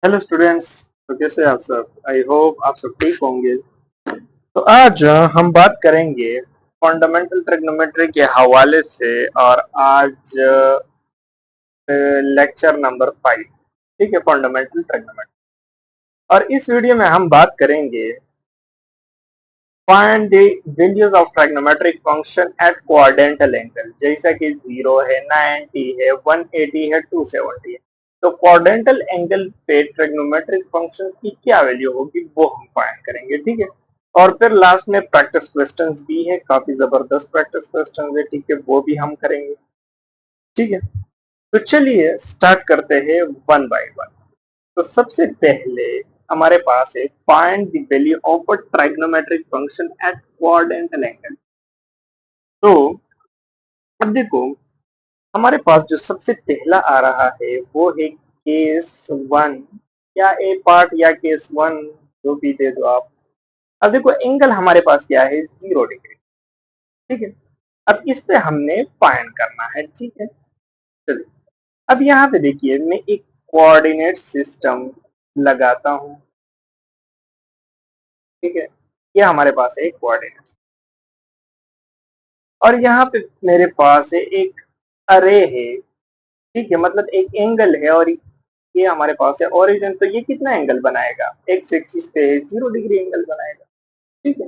Hello students. तो कैसे हैं आप सब? आई होप आप सब ठीक होंगे। तो आज हम बात करेंगे फंडामेंटल ट्रिग्नोमेट्री के हवाले से। और आज लेक्चर नंबर 5, ठीक है, फंडामेंटल ट्रिग्नोमेट्री। और इस वीडियो में हम बात करेंगे find the values of trigonometric function at quadrantal angle, जैसा कि 0 है, 90 है, 180 है, 270 है। तो क्वाड्रेंटल एंगल पे ट्रिग्नोमेट्रिक फंक्शंस की क्या वैल्यू होगी वो हम फाइंड करेंगे, ठीक है। और फिर लास्ट में प्रैक्टिस क्वेश्चंस भी है, काफी जबरदस्त प्रैक्टिस क्वेश्चंस है, ठीक है, वो भी हम करेंगे, ठीक है। तो चलिए स्टार्ट करते हैं वन बाय वन। तो सबसे पहले हमारे पास है find the value of a trigonometric function at quadrantal angle. तो अब देखो, हमारे पास जो सबसे पहला आ रहा है वो है केस वन, या ए पार्ट या केस वन, जो भी दे दो आप। अब देखो एंगल हमारे पास क्या है, 0 डिग्री, ठीक है। अब इस पे हमने फाइंड करना है, ठीक है। चलिए, अब यहाँ पे देखिए मैं एक कोऑर्डिनेट सिस्टम लगाता हूँ, ठीक है। ये हमारे पास है एक कोऑर्डिनेट, और यहाँ पे मेरे पास है एक अरे है, ठीक है, मतलब एक एंगल है, और ये हमारे पास है ओरिजिन। तो ये कितना एंगल बनाएगा, एक्स एक्सिस पे 0 डिग्री एंगल बनाएगा, ठीक है।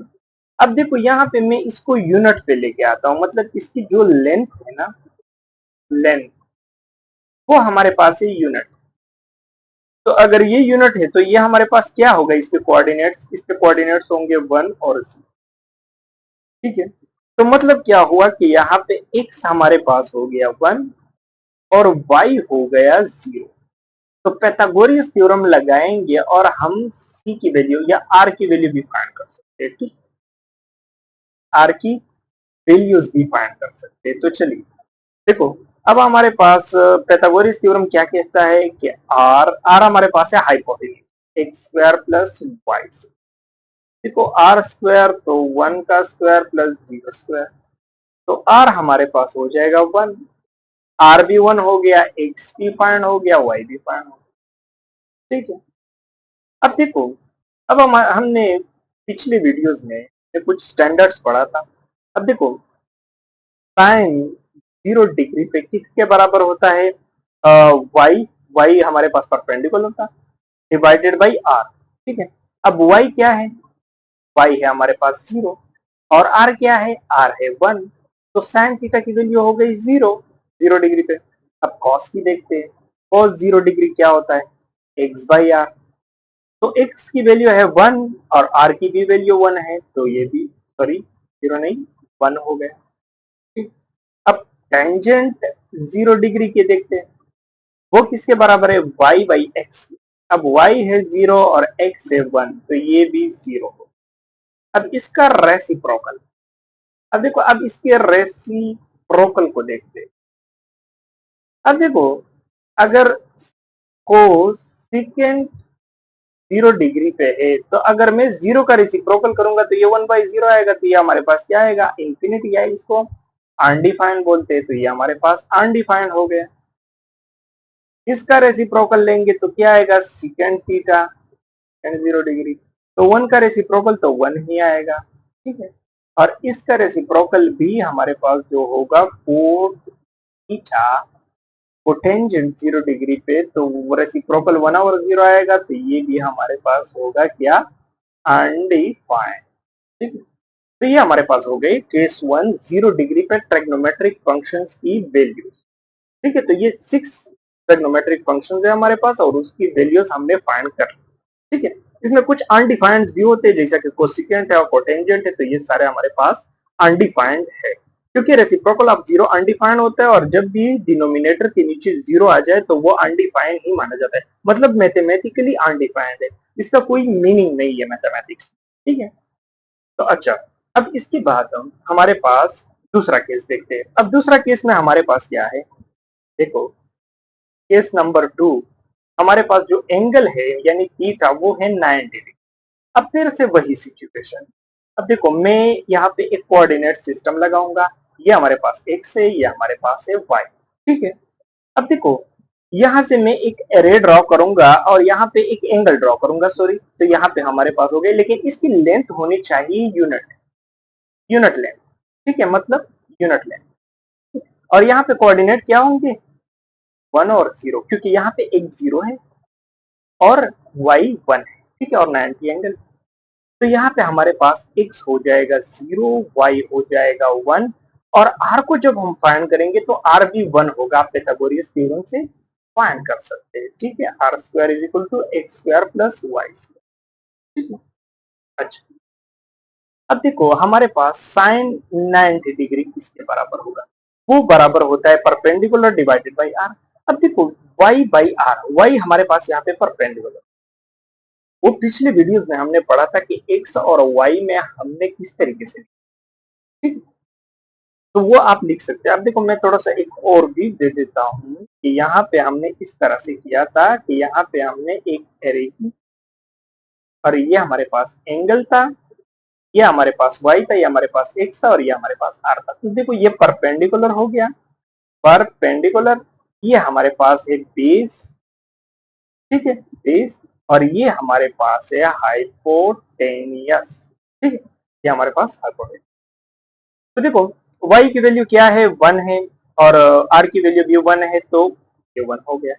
अब देखो यहाँ पे मैं इसको यूनिट पे लेके आता हूँ, मतलब इसकी जो लेंथ है ना, लेंथ, वो हमारे पास है यूनिट। तो अगर ये यूनिट है तो ये हमारे पास क्या होगा, इसके कोऑर्डिनेट्स होंगे 1 और 0, ठीक है। तो मतलब क्या हुआ कि यहाँ पे x हमारे पास हो गया 1 और y हो गया 0। तो पैथागोरस थ्योरम लगाएंगे और हम c की वैल्यू या r की वैल्यू भी फाइंड कर सकते हैं, ठीक। r की वैल्यूज भी फाइंड कर सकते हैं। तो चलिए देखो, अब हमारे पास पैथागोरस थ्योरम क्या कहता है कि r हमारे पास है hypotenuse, x square plus y. देखो आर स्क्वायर तो 1 का स्क्वायर प्लस 0 स्क्वायर, तो आर हमारे पास हो जाएगा 1। आर भी 1 हो गया, एक्स भी फाइंड हो गया, वाई भी फाइंड हो गया, ठीक है। अब देखो, अब हमने पिछले वीडियोस में कुछ स्टैंडर्ड्स पढ़ा था। अब देखो, साइन 0 डिग्री पे किसके बराबर होता है, वाई, वाई हमारे पास परपेंडिकुलर था, डिवाइडेड बाई आर, ठीक है। अब वाई क्या है, वाई है हमारे पास 0, और आर क्या है, आर है 1। तो साइन थीटा की वैल्यू हो गई 0, 0 डिग्री पे। अब कॉस की देखते हैं, कॉस 0 डिग्री क्या होता है, एक्स बाई आर। तो एक्स की वैल्यू है 1 और आर की भी वैल्यू 1 है, तो ये भी, सॉरी 0 नहीं, 1 हो गया, ठीक। अब टेंजेंट 0 डिग्री के देखते हैं, वो किसके बराबर है, y बाई एक्स। अब y है 0 और x है 1, तो ये भी 0 हो। अब इसका रेसिप्रोकल, अब देखो, अब इसके रेसिप्रोकल को देखते हैं। अब देखो, अगर कोसेकेंट 0 डिग्री पे है, तो अगर मैं 0 का रेसिप्रोकल करूंगा तो ये 1/0 आएगा, तो ये हमारे पास क्या आएगा, इंफिनिटी, या इसको अनडिफाइंड बोलते हैं, तो ये हमारे पास अनडिफाइंड हो गया। इसका रेसिप्रोकल लेंगे तो क्या आएगा, सिकेंड थीटा एंड 0 डिग्री। तो 1 का रेसिप्रोकल तो 1 ही आएगा, ठीक है। और इसका रेसिप्रोकल भी हमारे पास जो होगा 4 थीटा कोटेंजेंट 0 डिग्री पे, तो रेसिप्रोकल 1/0 आएगा, तो ये भी हमारे पास होगा क्या, अनडिफाइंड, ठीक है। तो ये हमारे पास हो गई केस 1, 0 डिग्री पे ट्रिग्नोमेट्रिक फंक्शंस की वैल्यूज, ठीक है। तो ये 6 ट्रिग्नोमेट्रिक फंक्शंस है हमारे पास, और उसकी वैल्यूज हमने फाइंड कर, ठीक है। इसमें कुछ अनडिफाइंड भी होते हैं, जैसा कि कोसिकेंट है और कोटेंजेंट है, तो ये सारे हमारे पास अनडिफाइंड है, क्योंकि रेसिप्रोकल ऑफ 0 अनडिफाइंड होता है, और जब भी डिनोमिनेटर के नीचे 0 आ जाए तो वो अनडिफाइंड ही माना जाता है, मतलब मैथमेटिकली अनडिफाइंड है, इसका कोई मीनिंग नहीं है मैथमेटिक्स, ठीक है। तो अच्छा, अब इसके बाद हम हमारे पास दूसरा केस देखते हैं। अब दूसरा केस में हमारे पास क्या है, देखो केस नंबर 2, हमारे पास जो एंगल है यानी थीटा वो है 90 डिग्री। अब फिर से वही सिचुएशन, अब देखो मैं यहाँ पे एक कोऑर्डिनेट सिस्टम लगाऊंगा, ये हमारे पास x है, ये हमारे पास है y, ठीक है। अब देखो, यहां से मैं एक एरे ड्रॉ करूंगा और यहाँ पे एक एंगल ड्रॉ करूंगा, सॉरी, तो यहाँ पे हमारे पास हो गए, लेकिन इसकी लेंथ होनी चाहिए यूनिट, यूनिट लेंथ, ठीक है, मतलब यूनिट लेंथ। और यहाँ पे कोऑर्डिनेट क्या होंगे, 1 और 0, क्योंकि यहाँ पे एक 0 है और y 1 है, ठीक है, और 90 एंगल। तो यहाँ पे हमारे पास x हो जाएगा 0, y हो जाएगा 1, और r को जब हम फाइंड करेंगे तो r भी 1 होगा, आप पाइथागोरस थ्योरम से फाइंड कर सकते हैं, ठीक है, r square is equal to x square plus y square, ठीक है। अच्छा, अब देखो हमारे पास साइन 90 डिग्री किसके बराबर होगा, वो बराबर होता है परपेंडिकुलर डिवाइडेड बाई आर। अब देखो y बाई आर, y हमारे पास यहाँ पे परपेंडिकुलर, वो पिछले वीडियोस में हमने पढ़ा था कि x और y में हमने किस तरीके से, ठीक है, तो वो आप लिख सकते हैं। अब देखो मैं थोड़ा सा एक और भी दे देता हूँ कि यहाँ पे हमने इस तरह से किया था कि यहाँ पे हमने एक एरे की, और ये हमारे पास एंगल था, ये हमारे पास y था, ये हमारे पास x था, और ये हमारे पास r था। तो देखो ये परपेंडिकुलर हो गया, परपेंडिकुलर, ये हमारे पास है बेस, ठीक है, बेस, और ये हमारे पास है हाइपोटेनियस, ठीक है, ये हमारे पास हाइपोटेनियस। तो देखो y की वैल्यू क्या है, 1 है, और r की वैल्यू भी 1 है, तो ये 1 हो गया।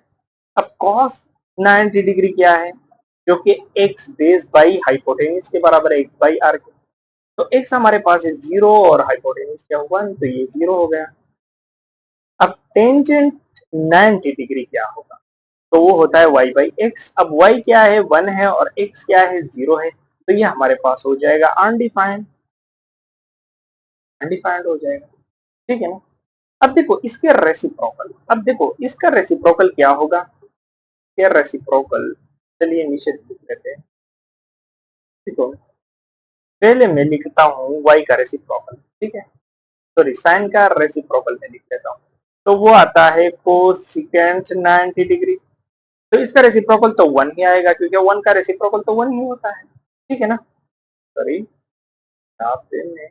अब cos 90 डिग्री क्या है, जो कि x बेस बाई हाइपोटेनियस के बराबर है, x बाई r के। तो x हमारे पास है 0 और हाइपोटेनियस क्या 1, तो ये 0 हो गया। अब टेंजेंट 90 डिग्री क्या होगा, तो वो होता है y बाई एक्स। अब y क्या है, 1 है, और x क्या है, 0 है, तो ये हमारे पास हो जाएगा अनडिफाइंड, अनडिफाइंड हो जाएगा, ठीक है ना। अब देखो इसके रेसिप्रोकल, अब देखो इसका रेसिप्रोकल क्या होगा, क्या रेसिप्रोकल, चलिए नीचे लिख लेते हैं। देखो पहले मैं लिखता हूँ y का रेसिप्रोकल, ठीक है, सॉरी साइन का रेसिप्रोकल मैं लिख लेता हूँ, तो वो आता है कोसेकेंट 90 डिग्री। तो इसका रेसिप्रोकल तो 1 ही आएगा, क्योंकि 1 का रेसिप्रोकल तो 1 ही होता है, ठीक है ना, सॉरी यहाँ पे मैं,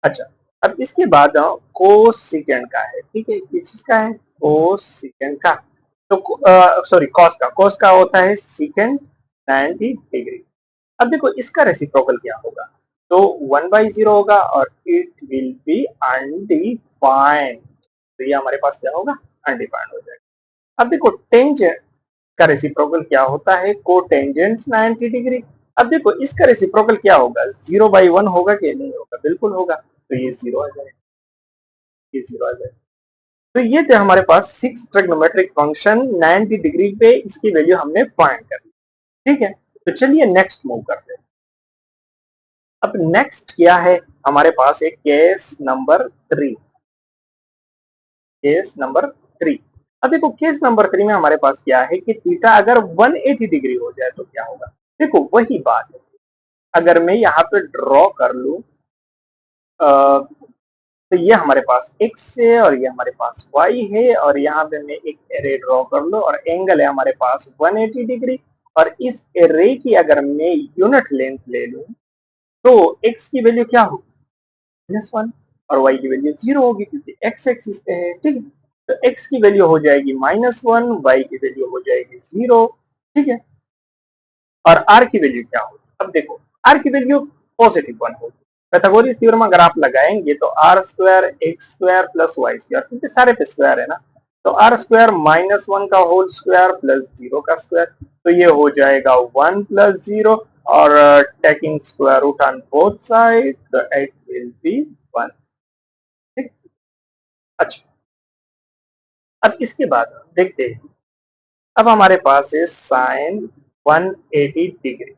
अच्छा, अब इसके बाद कोसेकेंट का है, ठीक है, किस चीज का है, कोसेकेंट का, तो सॉरी कॉस का होता है सेकेंड 90 डिग्री। अब देखो इसका रेसिप्रोकल क्या होगा, तो 1/0 होगा और इट विल बी अनडिफाइंड, तो ये हमारे पास क्या होगा, अनडिफाइंड हो जाएगा। अब देखो टेंजेंट का रेसिप्रोकल क्या होता है, कोटेंजेंट 90 डिग्री। अब देखो इसका रेसिप्रोकल क्या होगा, 0/1 होगा कि नहीं होगा, बिल्कुल होगा, तो ये 0 आ जाएगा, ये 0 आ जाएगा। तो ये थे हमारे पास 6 ट्रिग्नोमेट्रिक फंक्शन 90 डिग्री पे, इसकी वैल्यू हमने फाइंड कर ली, ठीक है। तो चलिए नेक्स्ट मूव करते हैं। अब नेक्स्ट क्या है, हमारे पास एक केस नंबर 3, केस नंबर 3। अब देखो केस नंबर 3 में हमारे पास क्या है कि थीटा अगर 180 डिग्री हो जाए तो क्या होगा। देखो वही बात है, अगर मैं यहाँ पे ड्रॉ कर लू, तो ये हमारे पास x है और ये हमारे पास y है, और यहाँ पे मैं एक एरे ड्रॉ कर लूं, और एंगल है हमारे पास 180 डिग्री, और इस एरे की अगर मैं यूनिट लेंथ ले लूं, तो x की वैल्यू क्या होगी, -1, और y की वैल्यू 0 होगी, क्योंकि x एक्सिस पे है, ठीक है। तो x की वैल्यू हो जाएगी -1, y की वैल्यू हो जाएगी 0, ठीक है, और r की वैल्यू क्या होगी, अब देखो r की वैल्यू पॉजिटिव 1 होगी। पाइथागोरस थ्योरम अगर आप लगाएंगे तो r square x square plus y square, क्योंकि सारे पे स्क्वायर है ना, तो आर स्क्वायर -1 का होल स्क्वायर प्लस 0 का स्क्वायर, तो ये हो जाएगा 1 प्लस 0, और taking square root on both side, तो इट विल बी 1, ठीक। अच्छा, अब इसके बाद देखते हैं, अब हमारे पास है साइन 180 डिग्री।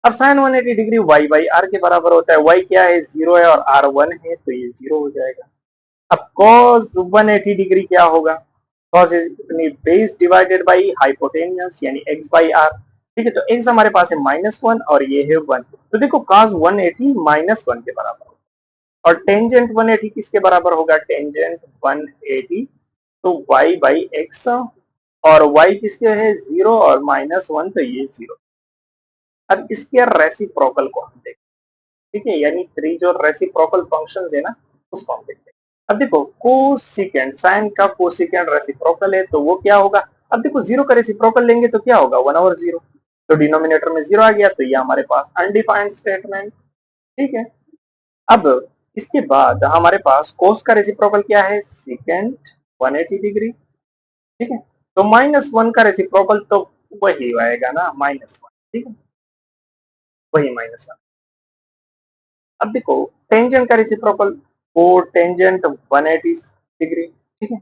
अब sine 180 degree y by r के बराबर होता है, y क्या है, 0 है, और r 1 है, तो ये 0 हो जाएगा। अब cos 180 डिग्री क्या होगा, cos is base divided by hypotenuse यानी x बाई आर, ठीक है, तो x हमारे पास है -1 और ये है 1, तो देखो cos 180 -1 के बराबर होगा, और टेंजेंट 180 किसके बराबर होगा, टेंजेंट 180, तो y बाई एक्स, और y किसके है 0 और -1, तो ये 0। अब इसके रेसिप्रोकल को हम देखते हैं, ठीक है, यानी 3 जो रेसिप्रोकल फंक्शंस है ना, उसको हम देखते हैं। अब देखो कोसिकेंड, साइन का कोसिकेंड रेसिप्रोकल है तो वो क्या होगा, अब देखो जीरो का रेसिप्रोकल लेंगे तो क्या होगा 1/0, तो डिनोमिनेटर में जीरो आ गया, तो ये हमारे पास अनडिफाइंड स्टेटमेंट। ठीक है, अब इसके बाद हमारे पास कोस का रेसिप्रोकल क्या है, सेकेंड 180 डिग्री। ठीक है, तो -1 का रेसिप्रोकल तो वही आएगा ना -1। ठीक है, वही -1। अब देखो टेंजेंट का रेसिप्रोकल, वो टेंजेंट 180 डिग्री। ठीक है,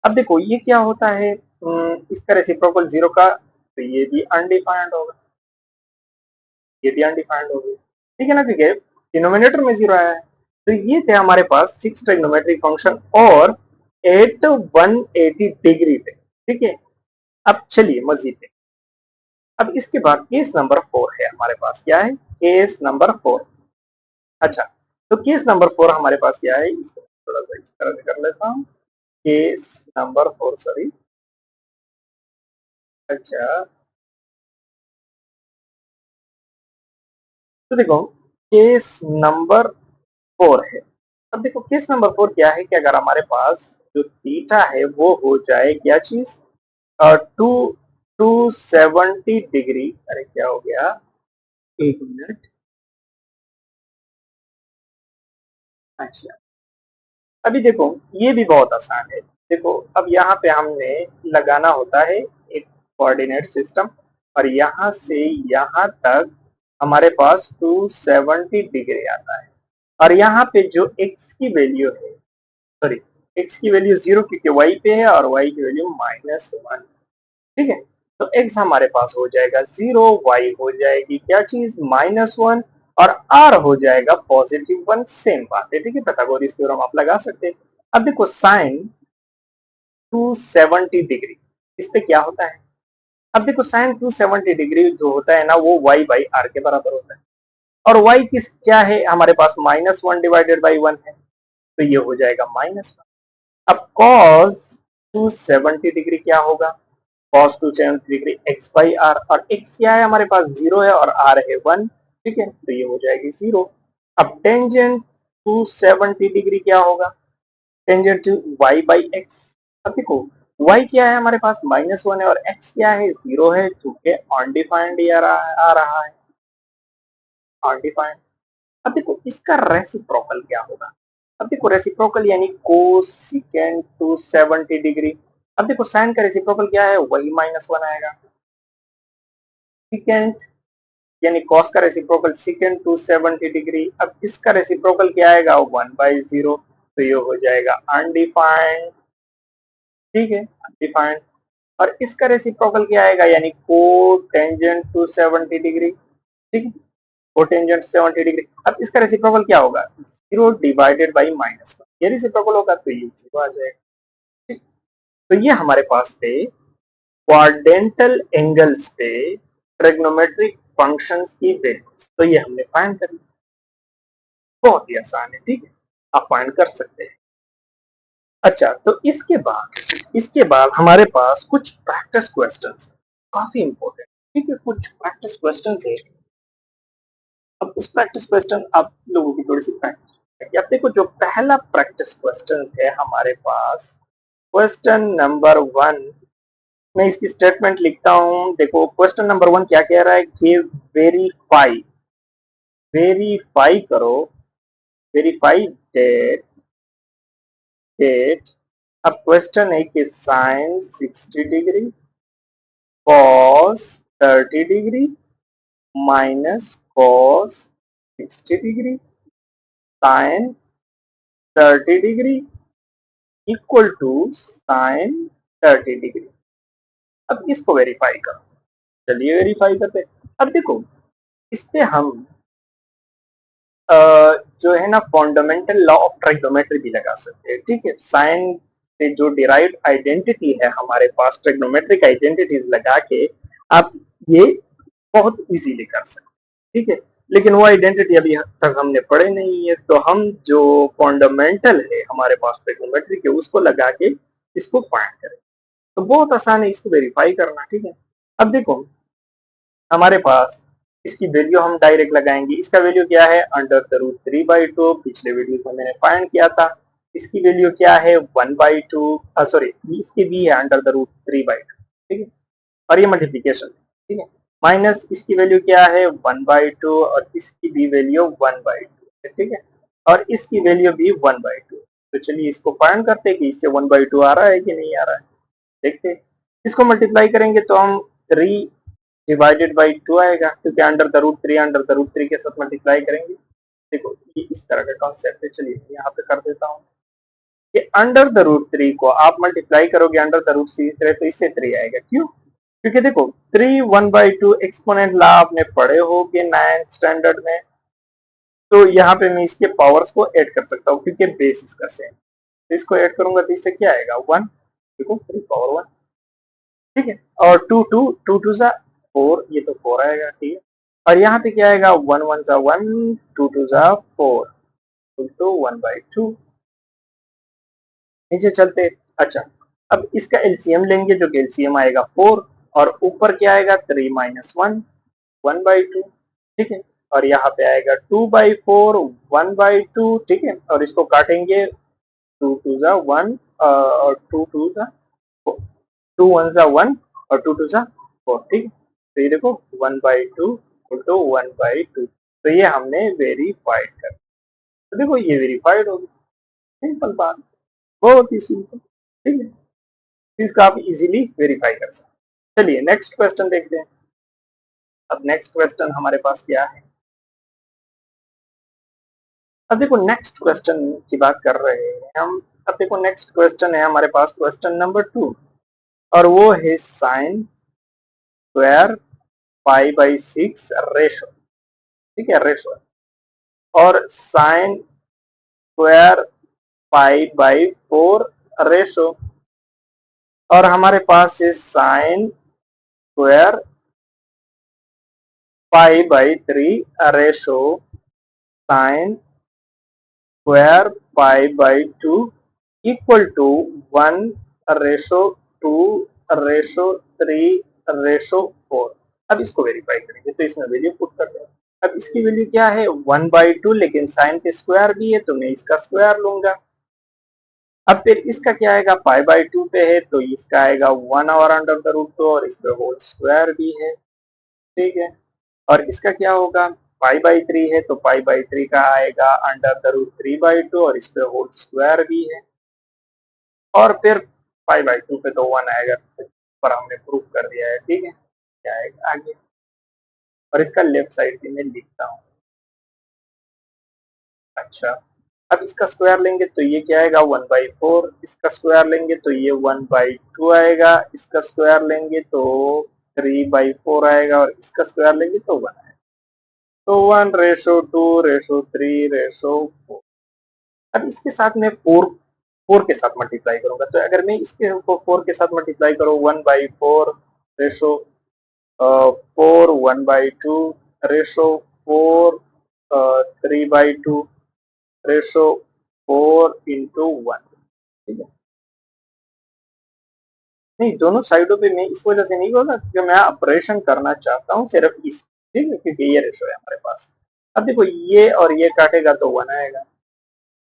अब देखो ये क्या होता है, इसका रेसिप्रोकल जीरो का, तो ये भी अनडिफाइंड होगा, ये भी अनडिफाइंड होगी। ठीक है ना, क्योंकि डिनोमिनेटर में जीरो आया है। तो ये थे हमारे पास 6 ट्रिग्नोमेट्रिक फंक्शन और एट 180 डिग्री पे। ठीक है, अब चलिए मजीद पे। अब इसके बाद केस नंबर 4 है हमारे पास, क्या है केस नंबर 4। अच्छा, तो केस नंबर 4 हमारे पास क्या है, इसको थोड़ा सा इस तरह से कर लेता हूँ। Case number 4, sorry. अच्छा, तो देखो केस नंबर 4 है। अब देखो केस नंबर 4 क्या है कि अगर हमारे पास जो थीटा है वो हो जाए क्या चीज, टू 270 डिग्री। अरे क्या हो गया, एक मिनट। अच्छा, अभी देखो ये भी बहुत आसान है। देखो अब यहाँ पे हमने लगाना होता है एक कोऑर्डिनेट सिस्टम, और यहाँ से यहाँ तक हमारे पास 270 डिग्री आता है। और यहाँ पे जो x की वैल्यू है, सॉरी, x की वैल्यू जीरो क्योंकि y पे है, और y की वैल्यू -1। ठीक है, तो x हमारे पास हो जाएगा जीरो, y हो जाएगी क्या चीज -1, और r हो जाएगा +1। सेम बात है, ठीक है, पाइथागोरस थ्योरम आप लगा सकते हैं। अब देखो साइन 270 डिग्री, इस पे क्या होता है, अब देखो साइन 270 डिग्री जो होता है ना, वो y/r के बराबर होता है। और y किस क्या है हमारे पास, -1 डिवाइडेड बाई 1 है, तो ये हो जाएगा -1। अब cos 270 डिग्री क्या होगा, cos 270 डिग्री x/r, और x क्या है हमारे पास जीरो है, और r है 1। ठीक है, तो ये हो जाएगी जीरो। अब टेंजेंट 270 डिग्री क्या होगा, टेंजेंट टू y/x। अब देखो y क्या है हमारे पास -1 है, और x क्या है जीरो है, चूंकि अनडिफाइंड आ रहा है, अनडिफाइंड। अब देखो इसका रेसिप्रोकल क्या होगा, अब देखो रेसिप्रोकल यानी कोसिकेंट 270 डिग्री। अब देखो साइन का रेसिप्रोकल क्या है, वही -1 आएगा। सेकेंट यानी कॉस का रेसिप्रोकल सेकेंड 270 डिग्री। अब इसका रेसिप्रोकल क्या आएगा, 1/0, तो ये हो जाएगा अनडिफाइंड। ठीक है, अनडिफाइंड। और इसका रेसिप्रोकल क्या आएगा, यानी को टेंजेंट 270 डिग्री। ठीक है, कोटेंजेंट 70 डिग्री। अब इसका रेसिप्रोकल क्या होगा, जीरो डिवाइडेड बाई -1, ये रेसिप्रोकल होगा, तो ये जीरो आ जाएगा। ठीक, तो ये हमारे पास थे क्वाड्रेंटल एंगल्स पे ट्रिग्नोमेट्रिक फंक्शंस की वैल्यूज, तो ये हमने फाइंड कर ली। बहुत ही आसान है, ठीक है, आप फाइंड कर सकते हैं। अच्छा, तो इसके बाद हमारे पास कुछ प्रैक्टिस क्वेश्चंस काफी इंपॉर्टेंट। ठीक है, कुछ प्रैक्टिस क्वेश्चंस है। अब इस प्रैक्टिस क्वेश्चन आप लोगों की थोड़ी सी प्रैक्टिस, अब देखो जो पहला प्रैक्टिस क्वेश्चन है हमारे पास, क्वेश्चन नंबर 1। मैं इसकी स्टेटमेंट लिखता हूं। देखो क्वेश्चन नंबर 1 क्या कह रहा है कि वेरीफाई, वेरीफाई करो, वेरीफाई डेट। अब क्वेश्चन है कि sine 60 degree, cos 30 degree, minus cos 60 degree, sine 30 degree equal to sine 30 degree. अब इसको वेरीफाई करो, चलिए वेरीफाई करते हैं। अब देखो इस पे हम जो है ना फंडामेंटल लॉ ऑफ ट्रिग्नोमेट्री भी लगा सकते हैं। ठीक है, साइन से जो डिराइव्ड आइडेंटिटी है हमारे पास, ट्रिग्नोमेट्रिक आइडेंटिटीज लगा के आप ये बहुत इजीली कर सकते हैं। ठीक है, लेकिन वो आइडेंटिटी अभी तक हमने पढ़े नहीं है, तो हम जो फंडामेंटल है हमारे पास ट्रिग्नोमेट्री के, उसको लगा के इसको फाइंड करें। तो बहुत आसान है इसको वेरीफाई करना। ठीक है, अब देखो हमारे पास इसकी वैल्यू हम डायरेक्ट लगाएंगे। इसका वैल्यू क्या है, √3/2, पिछले वीडियो में मैंने फाइंड किया था। इसकी वैल्यू क्या है 1/2, सॉरी इसकी भी है √3/2, ठीक है, और ये मल्टीप्लीकेशन, ठीक है, माइनस इसकी वैल्यू क्या है 1/2 और इसकी भी वैल्यू 1/2 है, ठीक है, और इसकी वैल्यू भी 1/2। तो चलिए इसको फाइंड करते हैं कि इससे 1/2 आ रहा है कि नहीं आ रहा है, देखते हैं। इसको मल्टीप्लाई करेंगे तो हम 3/2 आएगा, क्योंकि अंडर द रूट थ्री के साथ मल्टीप्लाई करेंगे। देखो ये इस तरह का कॉन्सेप्ट है, चलिए यहाँ पे कर देता हूँ कि अंडर द रूट 3 को आप मल्टीप्लाई करोगे अंडर द √3 तो इससे 3 आएगा, क्यों? क्योंकि देखो 3 1/2 एक्सपोनेंट ला आपने पढ़े हो कि 9th स्टैंडर्ड में, तो यहाँ पे मैं इसके पावर्स को ऐड कर सकता हूँ क्योंकि बेस इसका सेम, तो इसको ऐड करूंगा तो इससे क्या आएगा 1, देखो 3 पावर 1, ठीक है, और 2 2 ये तो 4 आएगा, ठीक है, और यहाँ पे क्या आएगा 1 1 जा 1, 2 2 जा 4, तो 1/2। नीचे चलते, अच्छा अब इसका एलसीएम लेंगे जो कि एलसीएम आएगा 4, और ऊपर क्या आएगा 3 - 1, 1/2, ठीक है, और यहाँ पे आएगा 2/4, 1/2, ठीक है, और इसको काटेंगे 2 2 जा 1 और 2 2 जा 4, 2 1 जा 1 और 2 2 जा 4, ठीक है, तो ये देखो 1/2 तो 1/2, तो ये हमने वेरीफाइड कर, तो देखो ये वेरीफाइड हो गया, सिंपल बात, बहुत ही सिंपल, ठीक है, इसका आप इजीली वेरीफाई कर सकते हैं। चलिए नेक्स्ट क्वेश्चन देखते हैं। अब नेक्स्ट क्वेश्चन हमारे पास क्या है, अब देखो नेक्स्ट क्वेश्चन की बात कर रहे हैं हम। अब देखो नेक्स्ट क्वेश्चन है हमारे पास क्वेश्चन नंबर 2, और वो है साइन स्क्वायर π/6 रेशो, ठीक है, रेशो, और साइन स्क्वायर π/4 रेशो, और हमारे पास है sine square π/3 ratio sine square π/2 equal to 1:2:3:4। अब इसको वेरीफाई करेंगे तो इसमें वैल्यू पुट कर देंगे। अब इसकी वैल्यू क्या है 1/2, लेकिन साइन के स्क्वायर भी है तो मैं इसका स्क्वायर लूंगा। अब फिर इसका क्या आएगा π/2 पे है तो इसका आएगा 1 और अंडर द रूट 2, और इस पे होल स्क्वायर भी है, ठीक है, और इसका क्या होगा π/3 है तो π/3 का आएगा अंडर द √3/2, और इस पे होल स्क्वायर भी है, और फिर π/2 पे तो 1 आएगा, पर हमने प्रूफ कर दिया है, ठीक है, क्या आएगा आगे, और इसका लेफ्ट साइड भी मैं लिखता हूँ। अच्छा अब इसका स्क्वायर लेंगे तो ये क्या आएगा 1/4, इसका स्क्वायर लेंगे तो ये 1/2 आएगा, इसका स्क्वायर लेंगे तो 3/4 आएगा, और इसका स्क्वायर लेंगे तो 1 आएगा, तो 1:2:3:4। अब इसके साथ में फोर फोर के साथ मल्टीप्लाई करूंगा, तो अगर मैं इसके को 4 के साथ मल्टीप्लाई करूँ 1/4 रेशो 4 1/2 रेशो 4 3/2 रेशो 4 × 1, ठीक है, नहीं दोनों साइडों पे मैं इस वजह से नहीं बोल रहा क्योंकि मैं ऑपरेशन करना चाहता हूँ सिर्फ इस, ठीक है, क्योंकि ये रेशो है हमारे पास। अब देखो ये और ये काटेगा तो 1 आएगा,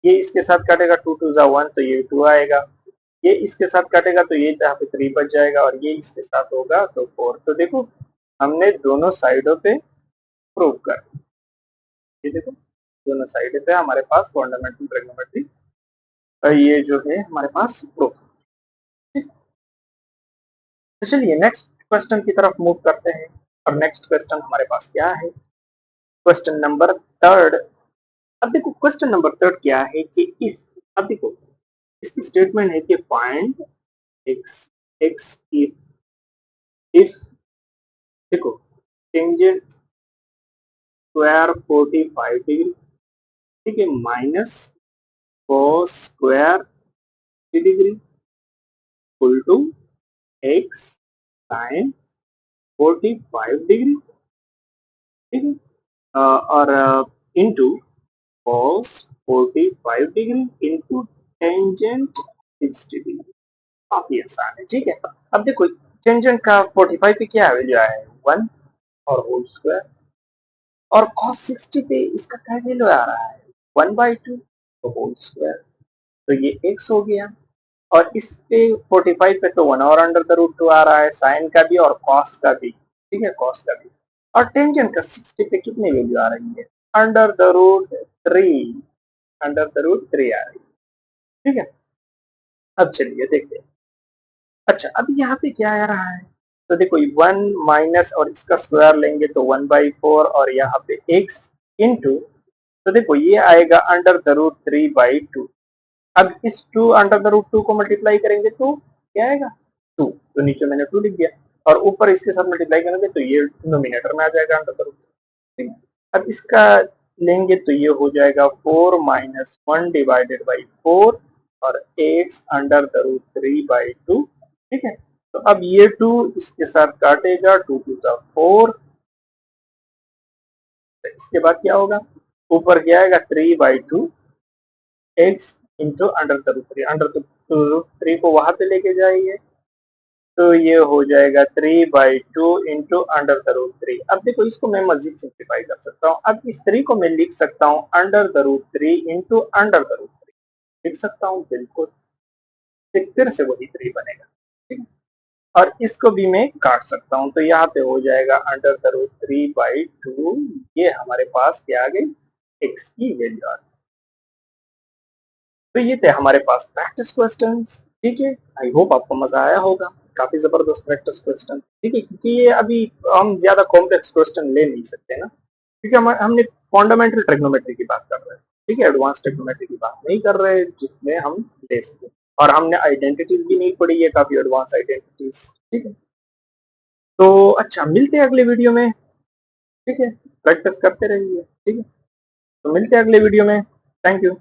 ये इसके साथ काटेगा 2 2 जा 1 तो ये 2 आएगा, ये इसके साथ काटेगा तो ये यहाँ पे 3 बच जाएगा, और ये इसके साथ होगा तो 4। तो देखो हमने दोनों साइडों पे प्रूव कर, ये देखो दोनों साइड पे हमारे पास फंडामेंटल ट्रिग्नोमेट्री ये जो है हमारे पास प्रूफ। तो चलिए नेक्स्ट क्वेश्चन की तरफ मूव करते हैं, और नेक्स्ट क्वेश्चन हमारे पास क्या है, क्वेश्चन नंबर 3। अब देखो क्वेश्चन नंबर 3 क्या है कि इफ, अब देखो इसकी स्टेटमेंट है कि फाइंड एक्स एक्स इफ देखो टेंजेंट स्क्वायर 45 डिग्री, ठीक है, minus cos square degree equal to x sine 45 degree, ठीक है, और into cos 45 degree into tangent 60 degree. काफी आसान है, ठीक है। अब देखो टेंजेंट का 45 पे क्या वैल्यू आया है 1 और होल स्क्वायर, और cos 60 पे इसका क्या वैल्यू आ रहा है 1/2 तो होल स्क्वायर, तो ये x हो गया, और इस पे 45 पे तो 1 और अंडर द रूट 2 आ रहा है, साइन का भी और कॉस का भी, ठीक है, कॉस का भी। और टेंजेंट का 60 पे कितनी वैल्यू आ रही है, under the root 3, under the root 3 आ रही है, ठीक है। अब चलिए देखते हैं। अच्छा, अब यहाँ पे क्या आ रहा है, तो देखो 1 माइनस और इसका स्क्वायर लेंगे तो 1/4, और यहाँ पे x इंटू, तो देखो ये आएगा अंडर द रूट 3/2। अब इस 2 अंडर द रूट 2 को मल्टीप्लाई करेंगे तो क्या आएगा, 2, तो नीचे मैंने 2 लिख दिया, और ऊपर इसके साथ मल्टीप्लाई करेंगे तो ये डिनोमिनेटर में आ जाएगा अंडर द रूट, ठीक है। अब इसका लेंगे तो ये हो जाएगा 4 माइनस 1/4 और x अंडर द रूट 3/2, ठीक है। तो अब ये 2 इसके साथ काटेगा, 2 टू ज़ा 4, इसके बाद क्या होगा, ऊपर क्या आएगा 3/2 x into under the root 3, under the root 3 को वहां पे लेके जाइए, तो ये हो जाएगा 3/2 इंटू अंडर द रूट 3। अब देखो इसको मैं मजीद सिंप्लीफाई कर सकता हूँ, अब इस 3 को मैं लिख सकता हूँ under the root 3 into under the root 3, लिख सकता हूँ बिल्कुल, फिर से वही 3 बनेगा, ठीक है। और इसको भी मैं काट सकता हूँ, तो यहाँ पे हो जाएगा अंडर द रूट 3/2, ये हमारे पास क्या आ गई, x की वैल्यू आ गई। तो ये थे हमारे पास प्रैक्टिस क्वेश्चंस, ठीक है। आई होप आपको मजा आया होगा, काफी जबरदस्त प्रैक्टिस क्वेश्चन, ठीक है, क्योंकि ये अभी हम ज्यादा कॉम्प्लेक्स क्वेश्चन ले नहीं सकते ना, क्योंकि हमने फंडामेंटल ट्रिग्नोमेट्री की बात कर रहे हैं, ठीक है, एडवांस ट्रिग्नोमेट्री की बात नहीं कर रहे जिसमें हम ले सके, और हमने आइडेंटिटीज भी नहीं पढ़ी है, काफी एडवांस आइडेंटिटीज, ठीक है। तो अच्छा, मिलते हैं अगले वीडियो में, ठीक है, प्रैक्टिस करते रहिए, ठीक है, तो मिलते हैं अगले वीडियो में, थैंक यू।